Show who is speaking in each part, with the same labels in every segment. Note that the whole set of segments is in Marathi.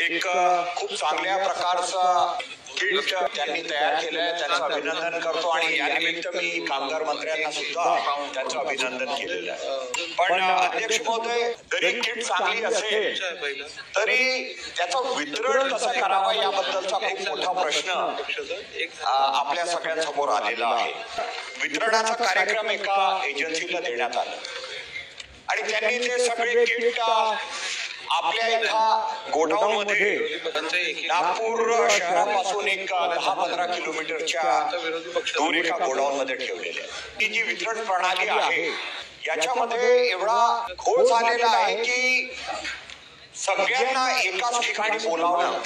Speaker 1: एक खूप चांगल्या प्रकारचा किट त्यांनी तयार केलंय, त्याचं अभिनंदन करतो आणि यानिमित्त मी कामगार मंत्र्यांना सुद्धा त्याचं अभिनंदन केलेलं आहे। पण अध्यक्ष महोदय, जरी किट चांगली असेल तरी त्याचं वितरण कसं करावं याबद्दलचा खूप मोठा प्रश्न आपल्या सगळ्यांसमोर आलेला आहे। वितरणाचा कार्यक्रम एका एजन्सीला देण्यात आला आणि त्यांनी ते सगळे किट आपल्या एका गोडाऊन मध्ये नागपूर शहरापासून एक 10-15 किलोमीटरच्या दूर एका गोडाऊन मध्ये ठेवलेले आहे। ही जी वितरण प्रणाली आहे याच्यामध्ये एवढा घोळ झालेला आहे की सगळ्यांना एकाच ठिकाणी बोलावणं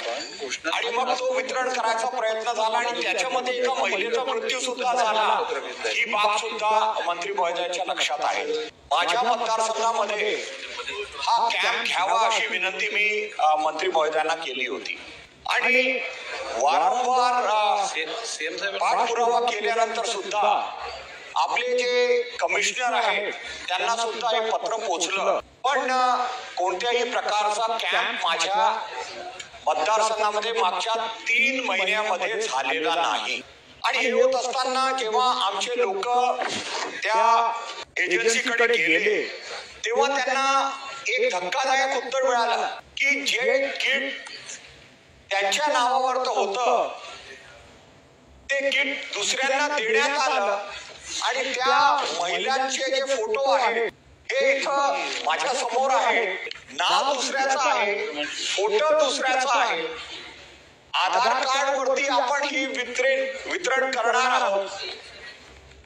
Speaker 1: आणि मग तो वितरण करायचा प्रयत्न झाला आणि त्याच्यामध्ये एका महिलेचा मृत्यू सुद्धा झाला। ही बाब सुद्धा मंत्री महोदयांच्या लक्षात आहे। माझ्या मतदारसंघामध्ये हा कॅम्प घ्यावा अशी विनंती मी मंत्री महोदयांना केली होती आणि वारंवार पाठपुरावा केल्यानंतर सुद्धा आपले जे कमिशनर आहेत त्यांना सुद्धा एक पत्र पोहोचलं, पण कोणत्याही प्रकारचा कॅम्प माझ्या मतदारसंघामध्ये मागच्या 3 महिन्यामध्ये झालेला नाही। आणि हे होत असताना जेव्हा आमचे लोक त्या एजन्सीकडे गेले तेव्हा त्यांना एक धक्कादायक उत्तर मिळालं की जे किट त्यांच्या नावावर होतं ते किट दुसऱ्यांना देण्यात आलं आणि त्या महिलांचे जे फोटो आहेत हे इथं माझ्या समोर आहे। नाव दुसऱ्याचं आहे, फोटो दुसऱ्याचा आहे, आधार कार्ड वरती आपण ही वितरण करणार आहोत।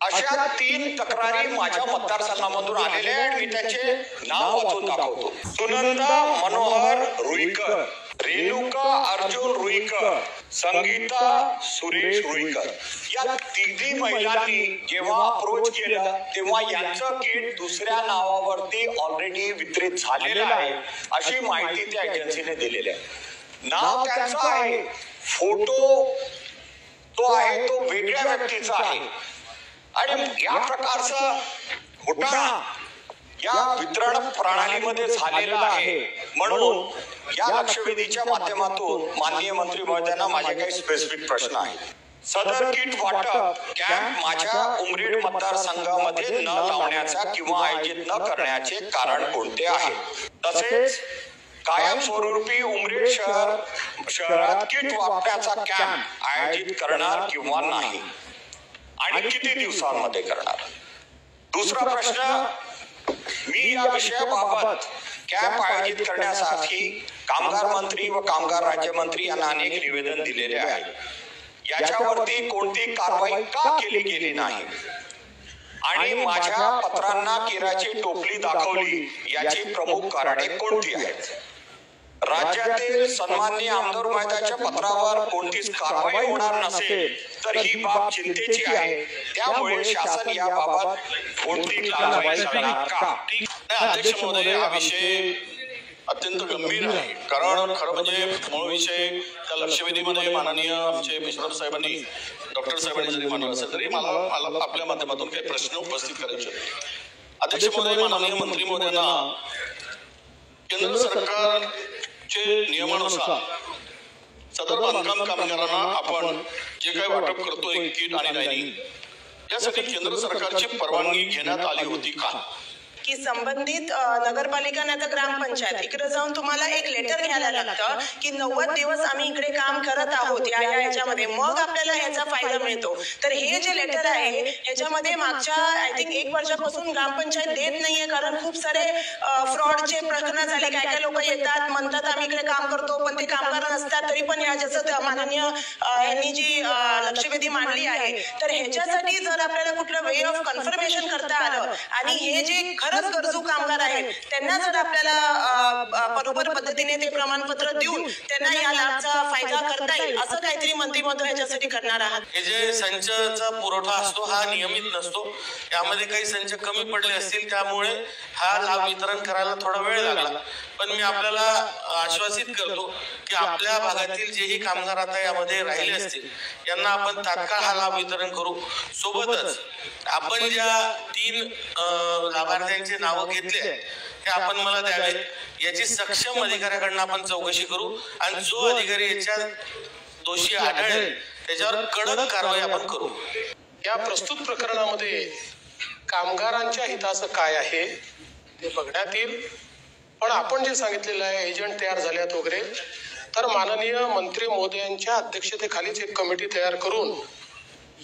Speaker 1: अशा 3 तक्रारी माझ्या मतदारसंघामधून आलेल्या आहेत। मी त्याचे नाव वाचून दाखवतो। सुनंदा मनोहर रुईकर, रेणुका अर्जुन रुईकर, संगीता सुरेश रुईकर, या 3 महिलांनी जेव्हा अप्रोच केलं तेव्हा यांचं किट दुसऱ्या नावावरती ऑलरेडी वितरित झालेलं आहे अशी माहिती त्या एजन्सीने दिलेली आहे। नाव त्यांचं आहे, फोटो तो आहे तो वेगळ्या व्यक्तीचा आहे आणि या प्रकारचा घोटाळा या वितरण प्रणालीमध्ये झालेला आहे। म्हणून या लक्षवेधीच्या माध्यमातून माननीय मंत्री महोदयांना माझे काही स्पेसिफिक प्रश्न आहेत। सदर किट वाटप कॅम्प माझ्या उमरेड मतदारसंघामध्ये न लावण्याचा किंवा आयोजित न करण्याचे कारण कोणते आहे? तसेच कायमस्वरूपी उमरेड शहरात किट वाटण्याचा कॅम्प आयोजित करणार किंवा नाही आणि किती दिवसांमध्ये करणार? दुसरा प्रश्न, मी या विषयाबाबत कॅम्प आयोजित करण्यासाठी कामगार मंत्री व कामगार राज्यमंत्री यांना अनेक निवेदन दिलेले आहे। याच्यावरती कोणती कारवाई का केली गेली नाही आणि माझ्या पत्रांना केराची टोपली दाखवली याची प्रमुख कारणे कोणती आहेत? राज्यातील सन्माननीय आमदार महोदयाच्या पत्रावर कोणतीच कारवाई होणार नसेल तर ही बाब चिंतेची आहे। त्यामुळे शासन याबाबत कोणती कारवाई करणार का?
Speaker 2: अध्यक्ष महोदय, हा विषय अत्यंत गंभीर आहे, कारण खरं म्हणजे मूळ विषय त्या लक्षवेधीमध्ये माननीय आमचे मिश्रा साहेबांनी, डॉक्टर साहेबांनी जरी मांडला असेल तरी मला आपल्या माध्यमातून काही प्रश्न उपस्थित करायचे होते। अध्यक्ष महोदय, माननीय मंत्री महोदयांना केंद्र सरकारचे नियमानुसार सदर बांधकाम कामगारांना आपण जे काही वाटप करतोय किट आणि लाईनिंग, यासाठी केंद्र सरकारची परवानगी घेण्यात आली होती का?
Speaker 3: की संबंधित नगरपालिका नाही तर ग्रामपंचायत इकडे जाऊन तुम्हाला एक लेटर घ्यायला लागतं की 90 दिवस आम्ही इकडे काम करत आहोत या याच्यामध्ये, मग आपल्याला ह्याचा फायदा मिळतो। तर हे जे लेटर आहे ह्याच्यामध्ये मागच्या आय थिंक 1 वर्षापासून ग्रामपंचायत देत नाहीये, कारण खूप सारे फ्रॉडचे प्रकरण झाले। काय काय लोक येतात म्हणतात आम्ही इकडे काम करतो पण ते कामगार नसतात, तरी पण या जसं माननीय यांनी जी लक्षवेधी मांडली आहे तर ह्याच्यासाठी जर आपल्याला कुठलं वे ऑफ कन्फर्मेशन करता आलं आणि हे जे गरजू कामगार आहेत त्यांना जर आपल्याला बरोबर पद्धतीने ते प्रमाणपत्र देऊन त्यांना या लाभचा फायदा करता येईल असं काहीतरी मंत्री महोदय याच्यासाठी करणार आहात?
Speaker 2: हे जे संचचा पुरवठा असतो हा नियमित नसतो, यामध्ये काही संच कमी पडले असतील त्यामुळे हा लाभ वितरण करायला थोडा वेळ लागला। पण मी आपल्याला आश्वासित करतो की आपल्या भागातील जेही कामगार आता यामध्ये राहिले असतील यांना आपण तात्काळ हा लाभ वितरण करू। सोबतच आपण ज्या 3 लाभार्थ्यांचे नाव घेतले हे आपण मला द्यावे याची सक्षम अधिकाऱ्याकडनं आपण चौकशी करू आणि जो अधिकारी याच्यात दोषी आढळेल त्याच्यावर कडक कारवाई आपण करू.
Speaker 4: या प्रस्तुत प्रकरणामध्ये कामगारांच्या हिताचं काय आहे ते बघण्यात येईल. पण आपण जे सांगितलेलं आहे एजंट तयार झाल्यात वगैरे, तर माननीय मंत्री महोदयांच्या अध्यक्षतेखालीच एक कमिटी तयार करून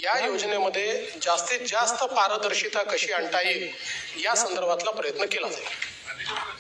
Speaker 4: या योजनेमध्ये जास्तीत जास्त पारदर्शिता कशी आणता येईल या संदर्भातला प्रयत्न केला जाईल.